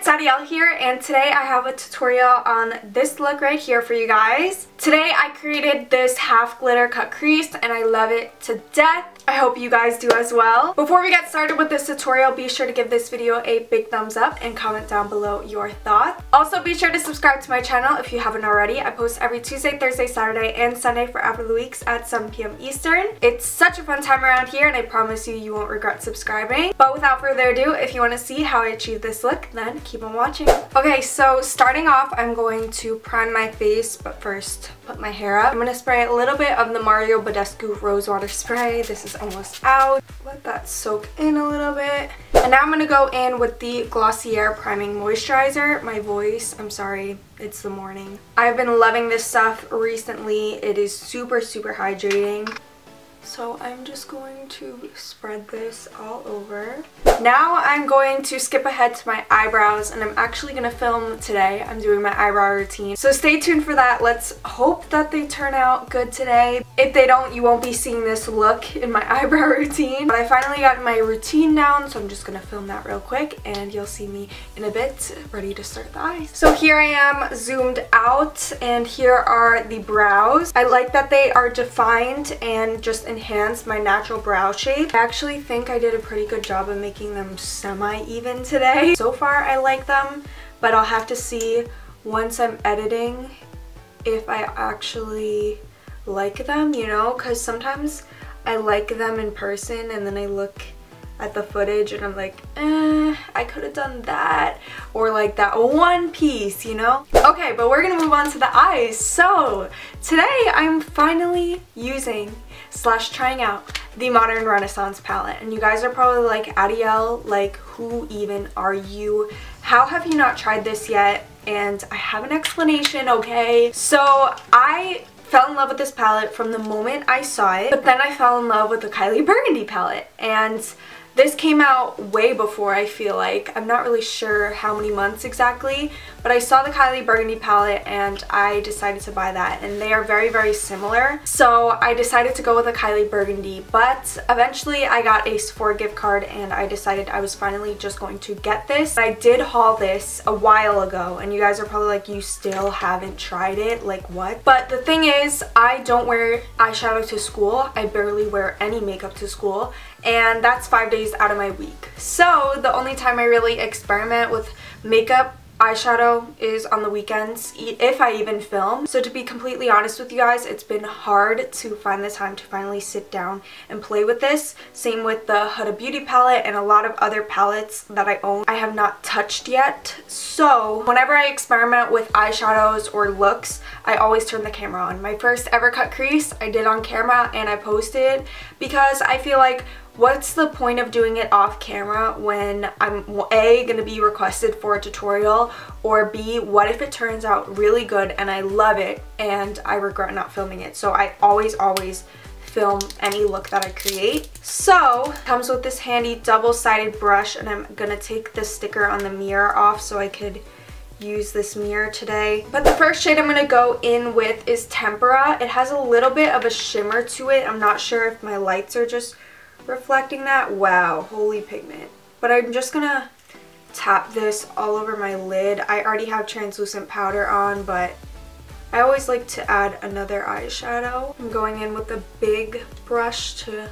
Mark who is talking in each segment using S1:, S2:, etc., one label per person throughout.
S1: It's Adyel here, and today I have a tutorial on this look right here for you guys. Today I created this half glitter cut crease and I love it to death. I hope you guys do as well. Before we get started with this tutorial, be sure to give this video a big thumbs up and comment down below your thoughts. Also, be sure to subscribe to my channel if you haven't already. I post every Tuesday, Thursday, Saturday, and Sunday for After the Weeks at 7 p.m. Eastern. It's such a fun time around here, and I promise you won't regret subscribing. But without further ado, if you want to see how I achieve this look, then keep on watching. Okay, so starting off, I'm going to prime my face, but first put my hair up. I'm going to spray a little bit of the Mario Badescu Rose Water Spray. This is almost out. Let that soak in a little bit. And now I'm going to go in with the GRWM Priming Moisturizer. My voice, I'm sorry, it's the morning. I've been loving this stuff recently. It is super hydrating. So I'm just going to spread this all over. Now I'm going to skip ahead to my eyebrows, and I'm actually going to film today. I'm doing my eyebrow routine. So stay tuned for that. Let's hope that they turn out good today. If they don't, you won't be seeing this look in my eyebrow routine. But I finally got my routine down, so I'm just going to film that real quick and you'll see me in a bit ready to start the eyes. So here I am zoomed out, and here are the brows. I like that they are defined and just enhance my natural brow shape. I actually think I did a pretty good job of making them semi-even today. So far I like them, but I'll have to see once I'm editing if I actually like them, you know, because sometimes I like them in person and then I look at the footage and I'm like, I could have done that, or like that one piece, you know? Okay, but we're gonna move on to the eyes. So today I'm finally using / trying out the Modern Renaissance palette, and you guys are probably like, Adyel, like, who even are you? How have you not tried this yet? And I have an explanation, okay? So I fell in love with this palette from the moment I saw it, but then I fell in love with the Kylie Burgundy palette, and this came out way before, I feel like. I'm not really sure how many months exactly, but I saw the Kylie Burgundy palette and I decided to buy that, and they are very similar. So I decided to go with a Kylie Burgundy, but eventually I got a Sephora gift card and I decided I was finally just going to get this. I did haul this a while ago, and you guys are probably like, you still haven't tried it? Like, what? But the thing is, I don't wear eyeshadow to school. I barely wear any makeup to school, and that's 5 days out of my week. So the only time I really experiment with makeup, eyeshadow, is on the weekends, if I even film. So to be completely honest with you guys, it's been hard to find the time to finally sit down and play with this. Same with the Huda Beauty palette and a lot of other palettes that I own I have not touched yet. So whenever I experiment with eyeshadows or looks, I always turn the camera on. My first ever cut crease I did on camera and I posted, because I feel like, what's the point of doing it off camera when I'm A, gonna be requested for a tutorial, or B, what if it turns out really good and I love it and I regret not filming it? So I always film any look that I create. So it comes with this handy double-sided brush, and I'm gonna take the sticker on the mirror off so I could use this mirror today. But the first shade I'm going to go in with is Tempera. It has a little bit of a shimmer to it. I'm not sure if my lights are just reflecting that. Wow, holy pigment. But I'm just gonna tap this all over my lid. I already have translucent powder on, but I always like to add another eyeshadow. I'm going in with a big brush to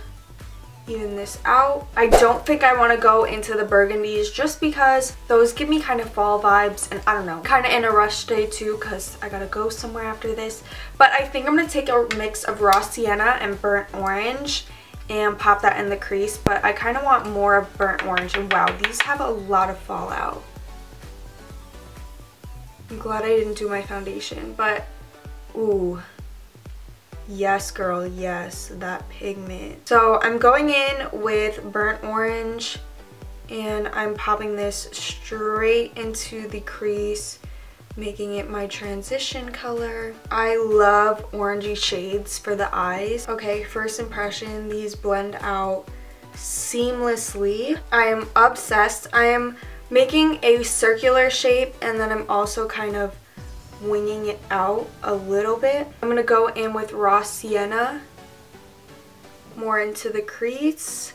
S1: even this out. I don't think I want to go into the burgundies just because those give me kind of fall vibes, and I don't know, kind of in a rush day too because I gotta go somewhere after this. But I think I'm gonna take a mix of raw sienna and burnt orange and pop that in the crease, but I kind of want more of burnt orange. And wow, these have a lot of fallout. I'm glad I didn't do my foundation, but ooh, yes girl, yes, that pigment. So I'm going in with burnt orange and I'm popping this straight into the crease, making it my transition color. I love orangey shades for the eyes. Okay, first impression, these blend out seamlessly. I am obsessed. I am making a circular shape, and then I'm also kind of winging it out a little bit. I'm gonna go in with raw sienna more into the crease,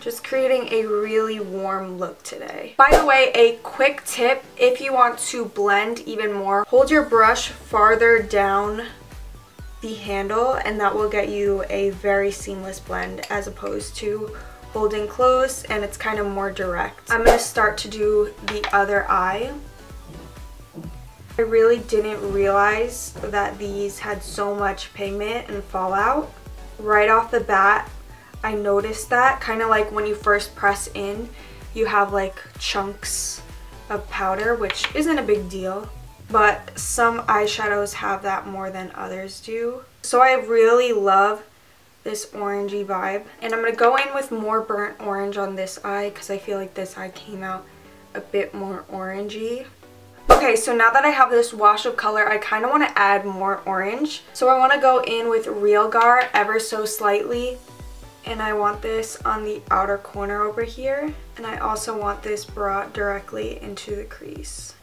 S1: just creating a really warm look today. By the way, a quick tip, if you want to blend even more, hold your brush farther down the handle and that will get you a very seamless blend as opposed to holding close and it's kind of more direct. I'm going to start to do the other eye. I really didn't realize that these had so much pigment and fallout. Right off the bat, I noticed that, kind of like when you first press in, you have like chunks of powder, which isn't a big deal, but some eyeshadows have that more than others do. So I really love this orangey vibe, and I'm going to go in with more burnt orange on this eye because I feel like this eye came out a bit more orangey. Okay, so now that I have this wash of color, I kind of want to add more orange. So I want to go in with Real Gar ever so slightly, and I want this on the outer corner over here, and I also want this brought directly into the crease.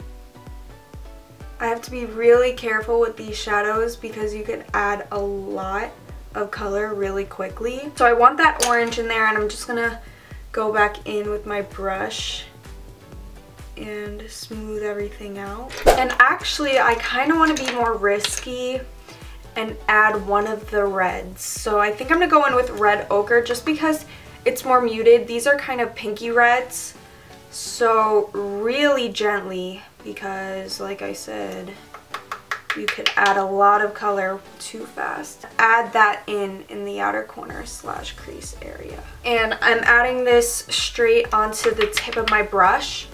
S1: I have to be really careful with these shadows because you can add a lot of color really quickly. So I want that orange in there, and I'm just gonna go back in with my brush and smooth everything out. And actually, I kind of want to be more risky and add one of the reds. So I think I'm gonna go in with Red Ochre just because it's more muted. These are kind of pinky reds, so really gently, because like I said, you could add a lot of color too fast. Add that in the outer corner / crease area. And I'm adding this straight onto the tip of my brush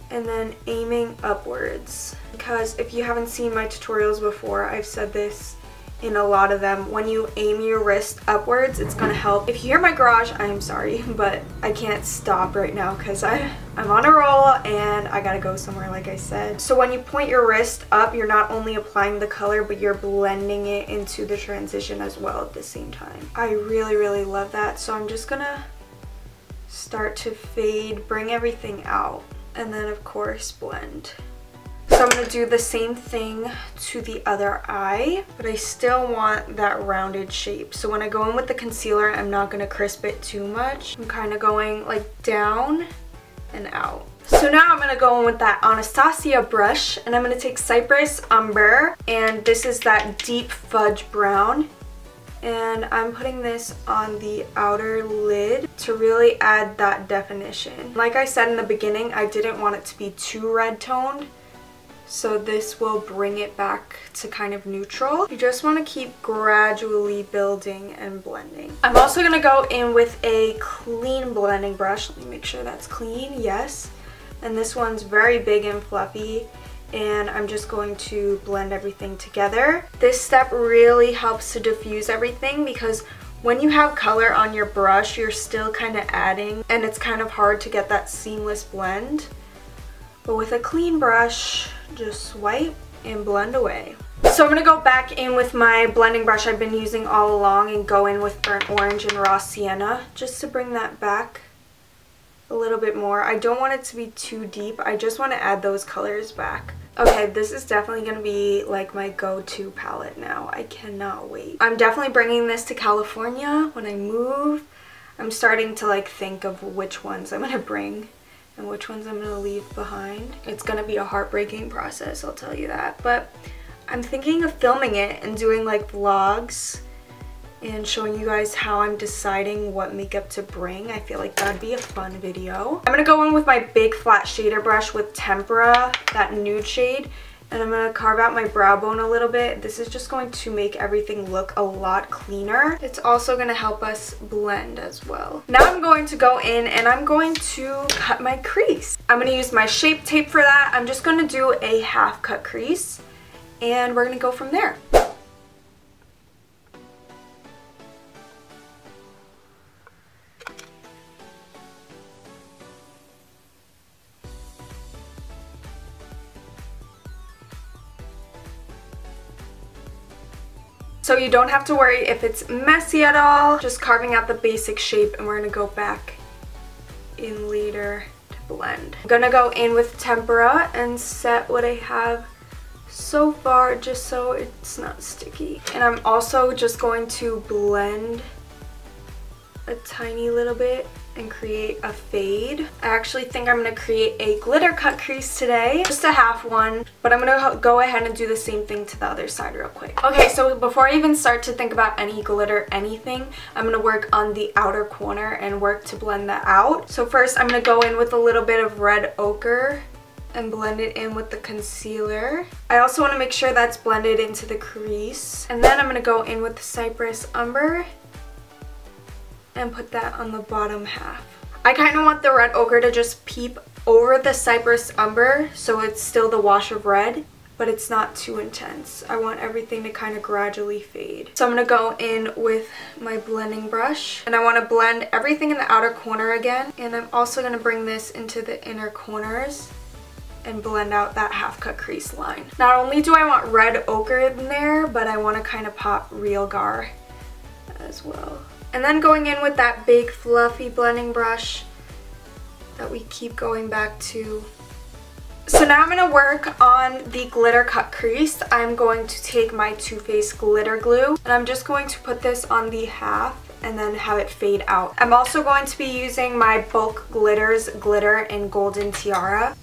S1: and then aiming upwards, because if you haven't seen my tutorials before, I've said this in a lot of them, when you aim your wrist upwards, it's gonna help. If you hear my garage, I'm sorry, but I can't stop right now because I'm on a roll and I gotta go somewhere, like I said. So when you point your wrist up, you're not only applying the color, but you're blending it into the transition as well at the same time. I really, really love that. So I'm just gonna start to fade, bring everything out, and then of course blend. So I'm going to do the same thing to the other eye, but I still want that rounded shape. So when I go in with the concealer, I'm not going to crisp it too much. I'm kind of going like down and out. So now I'm going to go in with that Anastasia brush, and I'm going to take Cypress Umber, and this is that deep fudge brown. And I'm putting this on the outer lid to really add that definition. Like I said in the beginning, I didn't want it to be too red toned, so this will bring it back to kind of neutral. You just want to keep gradually building and blending. I'm also going to go in with a clean blending brush. Let me make sure that's clean. Yes. And this one's very big and fluffy, and I'm just going to blend everything together. This step really helps to diffuse everything because when you have color on your brush, you're still kind of adding, and it's kind of hard to get that seamless blend. But with a clean brush, just swipe and blend away. So I'm going to go back in with my blending brush I've been using all along and go in with Burnt Orange and Raw Sienna just to bring that back a little bit more. I don't want it to be too deep. I just want to add those colors back. Okay, this is definitely going to be like my go-to palette now. I cannot wait. I'm definitely bringing this to California when I move. I'm starting to like think of which ones I'm going to bring and which ones I'm going to leave behind. It's going to be a heartbreaking process, I'll tell you that. But I'm thinking of filming it and doing like vlogs and showing you guys how I'm deciding what makeup to bring. I feel like that'd be a fun video. I'm going to go in with my big flat shader brush with Tempera, that nude shade, and I'm going to carve out my brow bone a little bit. This is just going to make everything look a lot cleaner. It's also going to help us blend as well. Now I'm going to go in and I'm going to cut my crease. I'm going to use my Shape Tape for that. I'm just going to do a half cut crease and we're going to go from there. So you don't have to worry if it's messy at all. Just carving out the basic shape, and we're going to go back in later to blend. I'm going to go in with Tempera and set what I have so far just so it's not sticky. And I'm also just going to blend a tiny little bit and create a fade. I actually think I'm going to create a glitter cut crease today, just a half one, but I'm going to go ahead and do the same thing to the other side real quick. Okay, so before I even start to think about any glitter, anything, I'm going to work on the outer corner and work to blend that out. So first I'm going to go in with a little bit of red ochre and blend it in with the concealer. I also want to make sure that's blended into the crease. And then I'm going to go in with the Cypress Umber and put that on the bottom half. I kind of want the red ochre to just peep over the Cypress Umber so it's still the wash of red, but it's not too intense. I want everything to kind of gradually fade. So I'm going to go in with my blending brush and I want to blend everything in the outer corner again. And I'm also going to bring this into the inner corners and blend out that half cut crease line. Not only do I want red ochre in there, but I want to kind of pop Real Gar as well. And then going in with that big fluffy blending brush that we keep going back to. So now I'm going to work on the glitter cut crease. I'm going to take my Too Faced glitter glue and I'm just going to put this on the half and then have it fade out. I'm also going to be using my Bulk Glitters glitter in Golden Tiara.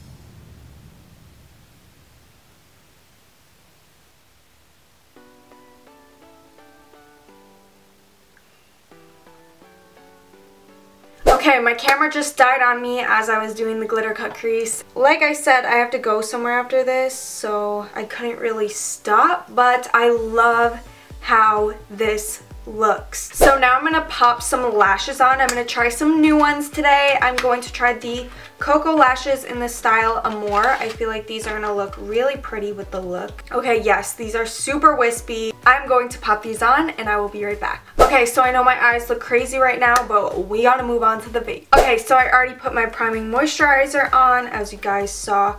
S1: Okay, my camera just died on me as I was doing the glitter cut crease. Like I said, I have to go somewhere after this, so I couldn't really stop, but I love how this looks. So now I'm going to pop some lashes on. I'm going to try some new ones today. I'm going to try the Cocoa lashes in the style Amore. I feel like these are going to look really pretty with the look. Okay, yes, these are super wispy. I'm going to pop these on and I will be right back. Okay, so I know my eyes look crazy right now, but we gotta move on to the base. Okay, so I already put my priming moisturizer on, as you guys saw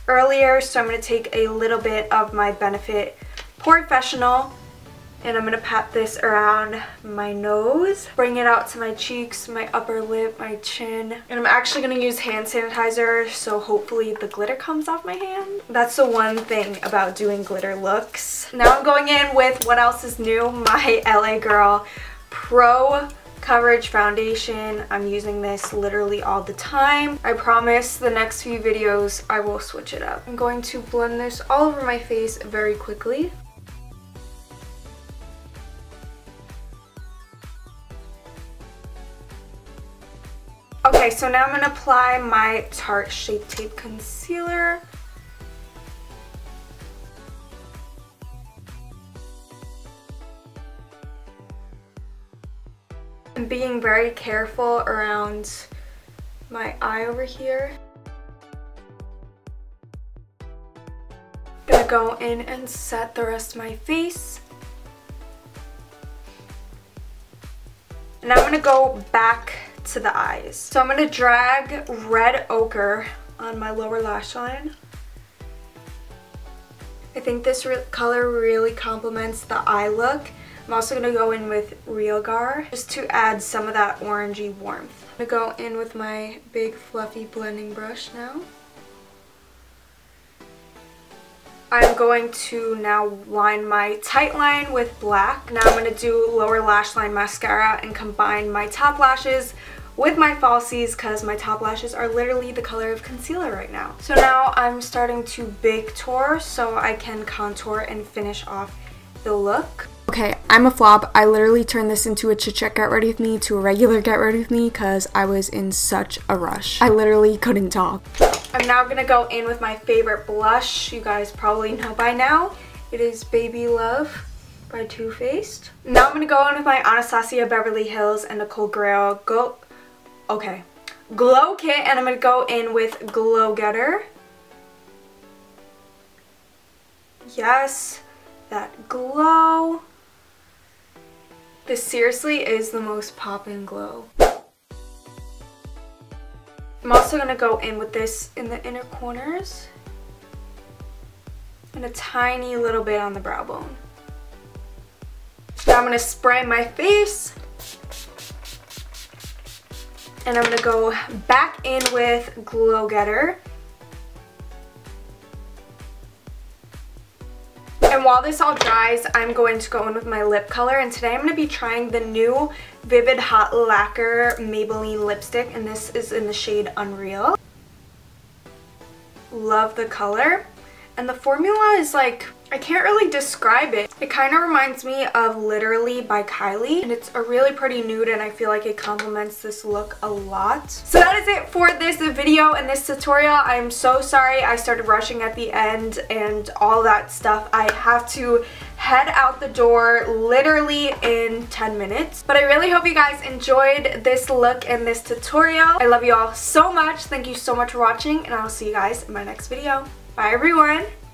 S1: earlier. So I'm going to take a little bit of my Benefit Porefessional and I'm going to pat this around my nose, bring it out to my cheeks, my upper lip, my chin. And I'm actually going to use hand sanitizer, so hopefully the glitter comes off my hand. That's the one thing about doing glitter looks. Now I'm going in with what else is new, my LA Girl Pro Coverage Foundation. I'm using this literally all the time. I promise the next few videos I will switch it up. I'm going to blend this all over my face very quickly. Okay, so now I'm going to apply my Tarte Shape Tape Concealer. I'm being very careful around my eye over here. I'm going to go in and set the rest of my face. And I'm going to go back to the eyes. So I'm going to drag red ochre on my lower lash line. I think this color really complements the eye look. I'm also going to go in with Real Gar just to add some of that orangey warmth. I'm going to go in with my big fluffy blending brush now. I'm going to now line my tight line with black. Now I'm going to do lower lash line mascara and combine my top lashes with my falsies because my top lashes are literally the color of concealer right now. So now I'm starting to big tour so I can contour and finish off the look. Okay, I'm a flop. I literally turned this into a Chit Chat Get Ready With Me to a regular Get Ready With Me because I was in such a rush. I literally couldn't talk. I'm now going to go in with my favorite blush. You guys probably know by now. It is Baby Love by Too Faced. Now I'm going to go in with my Anastasia Beverly Hills and Nicole Guerrero Glow Kit, and I'm going to go in with Glow Getter. Yes, that glow. This seriously is the most poppin' glow. I'm also going to go in with this in the inner corners and a tiny little bit on the brow bone. Now I'm going to spray my face. And I'm going to go back in with Glow Getter. And And while this all dries, I'm going to go in with my lip color, and today I'm going to be trying the new Vivid Hot Lacquer Maybelline lipstick, and this is in the shade Unreal. Love the color. And the formula is like, I can't really describe it. It kind of reminds me of Literally by Carli, and it's a really pretty nude, and I feel like it complements this look a lot. So that is it for this video and this tutorial. I'm so sorry I started rushing at the end and all that stuff. I have to head out the door literally in 10 minutes. But I really hope you guys enjoyed this look and this tutorial. I love you all so much. Thank you so much for watching, and I'll see you guys in my next video. Bye everyone!